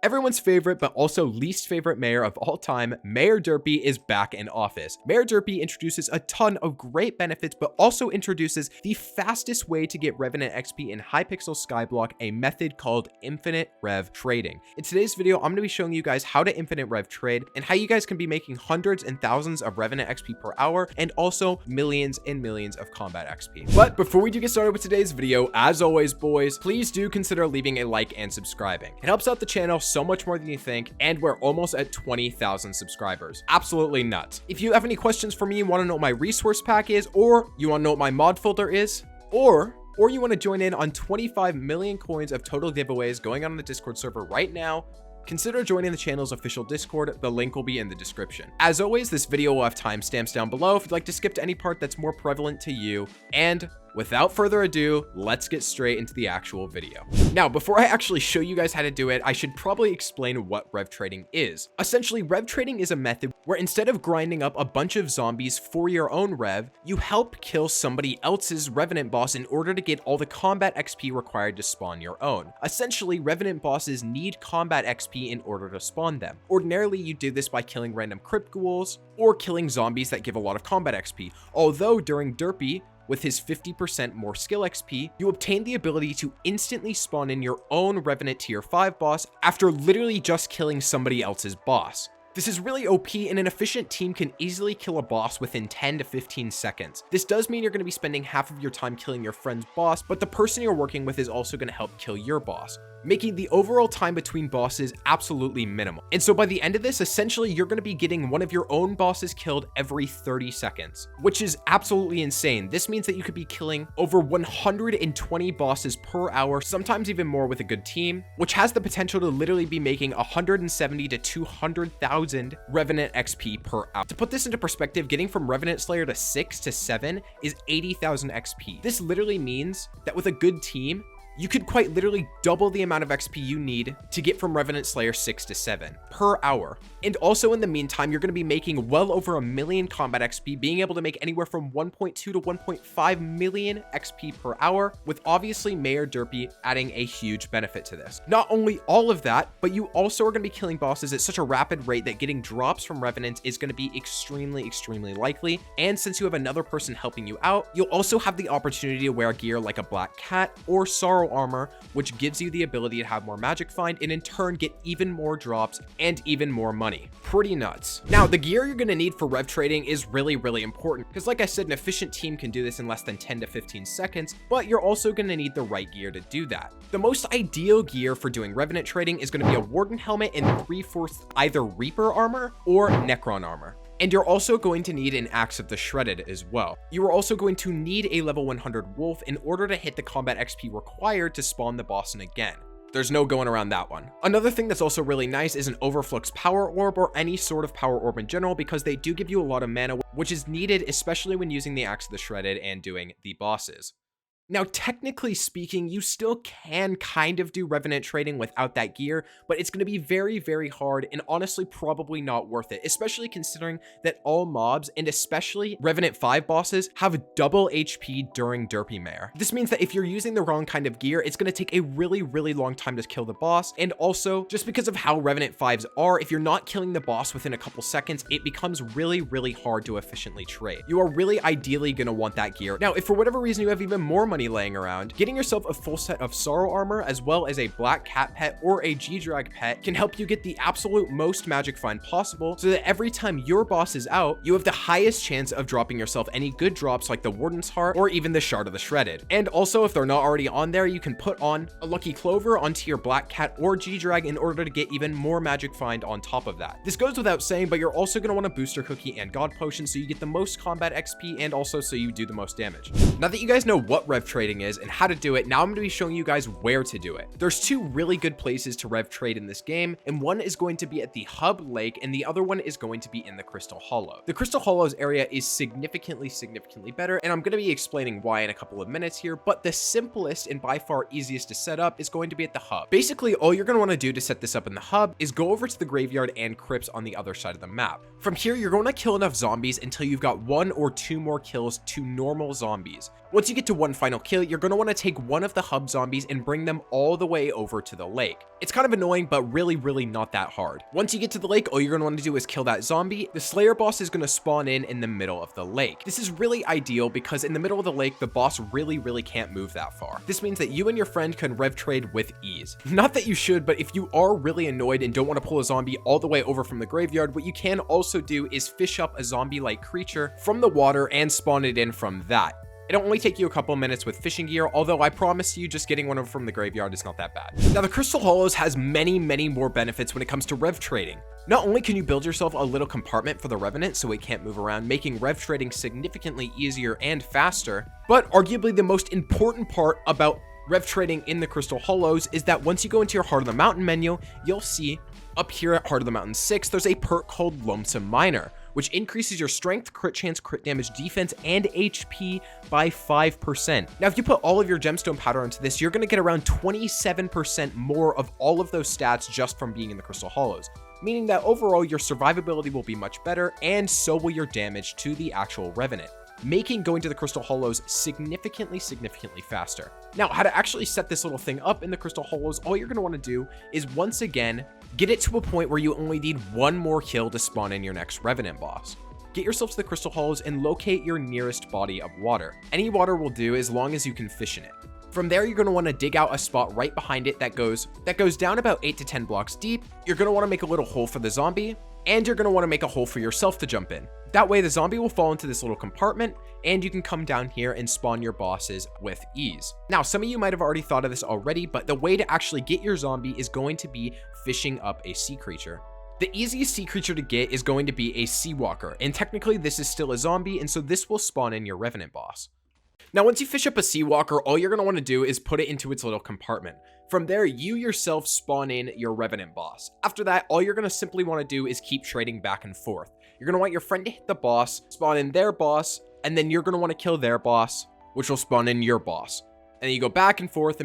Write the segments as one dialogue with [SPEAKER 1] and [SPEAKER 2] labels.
[SPEAKER 1] Everyone's favorite, but also least favorite mayor of all time, Mayor Derpy, is back in office. Mayor Derpy introduces a ton of great benefits, but also introduces the fastest way to get Revenant XP in Hypixel Skyblock, a method called infinite Rev Trading. In today's video, I'm going to be showing you guys how to infinite Rev trade and how you guys can be making hundreds and thousands of Revenant XP per hour and also millions and millions of combat XP. But before we do get started with today's video, as always, boys, please do consider leaving a like and subscribing. It helps out the channel so much more than you think, and we're almost at 20,000 subscribers. Absolutely nuts. If you have any questions for me, you want to know what my resource pack is, or you want to know what my mod folder is, or you want to join in on 25 million coins of total giveaways going on the Discord server right now, consider joining the channel's official Discord. The link will be in the description. As always, this video will have timestamps down below if you'd like to skip to any part that's more prevalent to you. And without further ado, let's get straight into the actual video. Now, before I actually show you guys how to do it, I should probably explain what Rev Trading is. Essentially, Rev Trading is a method where instead of grinding up a bunch of zombies for your own Rev, you help kill somebody else's Revenant boss in order to get all the combat XP required to spawn your own. Essentially, Revenant bosses need combat XP in order to spawn them. Ordinarily, you do this by killing random crypt ghouls or killing zombies that give a lot of combat XP. Although during Derpy, with his 50% more skill XP, you obtain the ability to instantly spawn in your own Revenant tier 5 boss after literally just killing somebody else's boss. This is really OP, and an efficient team can easily kill a boss within 10 to 15 seconds. This does mean you're going to be spending half of your time killing your friend's boss, but the person you're working with is also going to help kill your boss, making the overall time between bosses absolutely minimal. And so by the end of this, essentially, you're going to be getting one of your own bosses killed every 30 seconds, which is absolutely insane. This means that you could be killing over 120 bosses per hour, sometimes even more with a good team, which has the potential to literally be making 170 to 200,000 Revenant XP per hour. To put this into perspective, getting from Revenant Slayer to 6 to 7 is 80,000 XP. This literally means that with a good team, you could quite literally double the amount of XP you need to get from Revenant Slayer 6 to 7 per hour. And also in the meantime, you're going to be making well over 1 million combat XP, being able to make anywhere from 1.2 to 1.5 million XP per hour, with obviously Mayor Derpy adding a huge benefit to this. Not only all of that, but you also are going to be killing bosses at such a rapid rate that getting drops from Revenant is going to be extremely likely. And since you have another person helping you out, you'll also have the opportunity to wear gear like a Black Cat or Sorrow armor, which gives you the ability to have more magic find and in turn get even more drops and even more money. Pretty nuts. Now, the gear you're going to need for Rev Trading is really important, because like I said, an efficient team can do this in less than 10 to 15 seconds, but you're also going to need the right gear to do that. The most ideal gear for doing Revenant trading is going to be a Warden helmet and 3/4 either Reaper armor or Necron armor. And you're also going to need an Axe of the Shredded as well. You are also going to need a level 100 Wolf in order to hit the combat XP required to spawn the boss in again. There's no going around that one. Another thing that's also really nice is an Overflux Power Orb or any sort of Power Orb in general, because they do give you a lot of mana, which is needed especially when using the Axe of the Shredded and doing the bosses. Now, technically speaking, you still can kind of do Revenant trading without that gear, but it's going to be very hard and honestly probably not worth it, especially considering that all mobs and especially Revenant 5 bosses have double HP during Derpy Mayor. This means that if you're using the wrong kind of gear, it's going to take a really long time to kill the boss. And also, just because of how Revenant 5s are, if you're not killing the boss within a couple seconds, it becomes really hard to efficiently trade. You are really ideally going to want that gear. Now, if for whatever reason you have even more money laying around, getting yourself a full set of Sorrow armor as well as a Black Cat pet or a G-Drag pet can help you get the absolute most magic find possible, so that every time your boss is out, you have the highest chance of dropping yourself any good drops like the Warden's Heart or even the Shard of the Shredded. And also, if they're not already on there, you can put on a Lucky Clover onto your Black Cat or G-Drag in order to get even more magic find on top of that. This goes without saying, but you're also going to want a Booster Cookie and God Potion so you get the most combat XP and also so you do the most damage. Now that you guys know what Rev Trading is and how to do it, now I'm going to be showing you guys where to do it. There's two really good places to Rev trade in this game, and one is going to be at the Hub Lake and the other one is going to be in the Crystal Hollow. The Crystal Hollows area is significantly better, and I'm going to be explaining why in a couple of minutes here, but the simplest and by far easiest to set up is going to be at the Hub. Basically, all you're going to want to do to set this up in the Hub is go over to the graveyard and crypts on the other side of the map. From here, you're going to kill enough zombies until you've got 1 or 2 more kills to normal zombies. Once you get to 1 final final kill, you're going to want to take one of the hub zombies and bring them all the way over to the lake. It's kind of annoying, but really not that hard. Once you get to the lake, all you're going to want to do is kill that zombie. The Slayer boss is going to spawn in the middle of the lake. This is really ideal because in the middle of the lake, the boss really can't move that far. This means that you and your friend can rev trade with ease. Not that you should, but if you are really annoyed and don't want to pull a zombie all the way over from the graveyard, what you can also do is fish up a zombie-like creature from the water and spawn it in from that. It'll only take you a couple minutes with fishing gear, although I promise you just getting one over from the graveyard is not that bad. Now, the Crystal Hollows has many more benefits when it comes to rev trading. Not only can you build yourself a little compartment for the Revenant so it can't move around, making rev trading significantly easier and faster, but arguably the most important part about rev trading in the Crystal Hollows is that once you go into your Heart of the Mountain menu, you'll see up here at Heart of the Mountain 6, there's a perk called Lonesome Miner, which increases your strength, crit chance, crit damage, defense, and HP by 5%. Now, if you put all of your gemstone powder into this, you're going to get around 27% more of all of those stats just from being in the Crystal Hollows, meaning that overall your survivability will be much better, and so will your damage to the actual Revenant, making going to the Crystal Hollows significantly faster. Now, how to actually set this little thing up in the Crystal Hollows, all you're going to want to do is once again get it to a point where you only need one more kill to spawn in your next Revenant boss. Get yourself to the Crystal Hollows and locate your nearest body of water. Any water will do as long as you can fish in it. From there, you're going to want to dig out a spot right behind it that goes down about 8 to 10 blocks deep. You're going to want to make a little hole for the zombie, and you're going to want to make a hole for yourself to jump in. That way, the zombie will fall into this little compartment, and you can come down here and spawn your bosses with ease. Now, some of you might have already thought of this already, but the way to actually get your zombie is going to be fishing up a sea creature. The easiest sea creature to get is going to be a sea walker, and technically this is still a zombie, and so this will spawn in your Revenant boss. Now, once you fish up a sea walker, all you're going to want to do is put it into its little compartment. From there, you yourself spawn in your Revenant boss. After that, all you're going to simply want to do is keep trading back and forth. You're going to want your friend to hit the boss, spawn in their boss, and then you're going to want to kill their boss, which will spawn in your boss. And then you go back and forth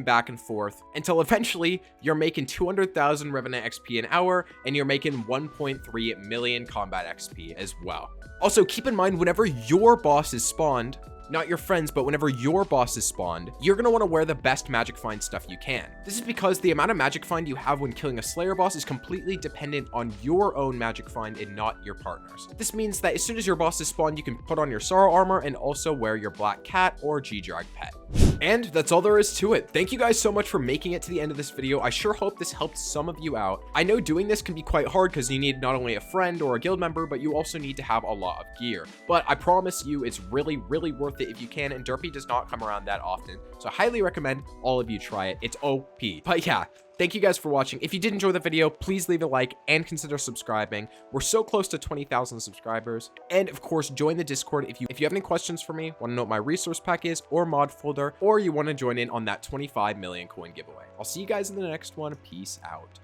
[SPEAKER 1] until eventually you're making 200,000 Revenant XP an hour, and you're making 1.3 million combat XP as well. Also, keep in mind, whenever your boss is spawned, not your friends, but whenever your boss is spawned, you're going to want to wear the best magic find stuff you can. This is because the amount of magic find you have when killing a Slayer boss is completely dependent on your own magic find and not your partner's. This means that as soon as your boss is spawned, you can put on your Sorrow armor and also wear your Black Cat or G-Drag pet. And that's all there is to it. Thank you guys so much for making it to the end of this video. I sure hope this helped some of you out. I know doing this can be quite hard because you need not only a friend or a guild member, but you also need to have a lot of gear. But I promise you it's really worth it if you can, and Derpy does not come around that often. So I highly recommend all of you try it. It's OP. But yeah, thank you guys for watching. If you did enjoy the video, please leave a like and consider subscribing. We're so close to 20,000 subscribers. And of course, join the Discord if you have any questions for me, want to know what my resource pack is or mod folder, or you want to join in on that 25 million coin giveaway. I'll see you guys in the next one. Peace out.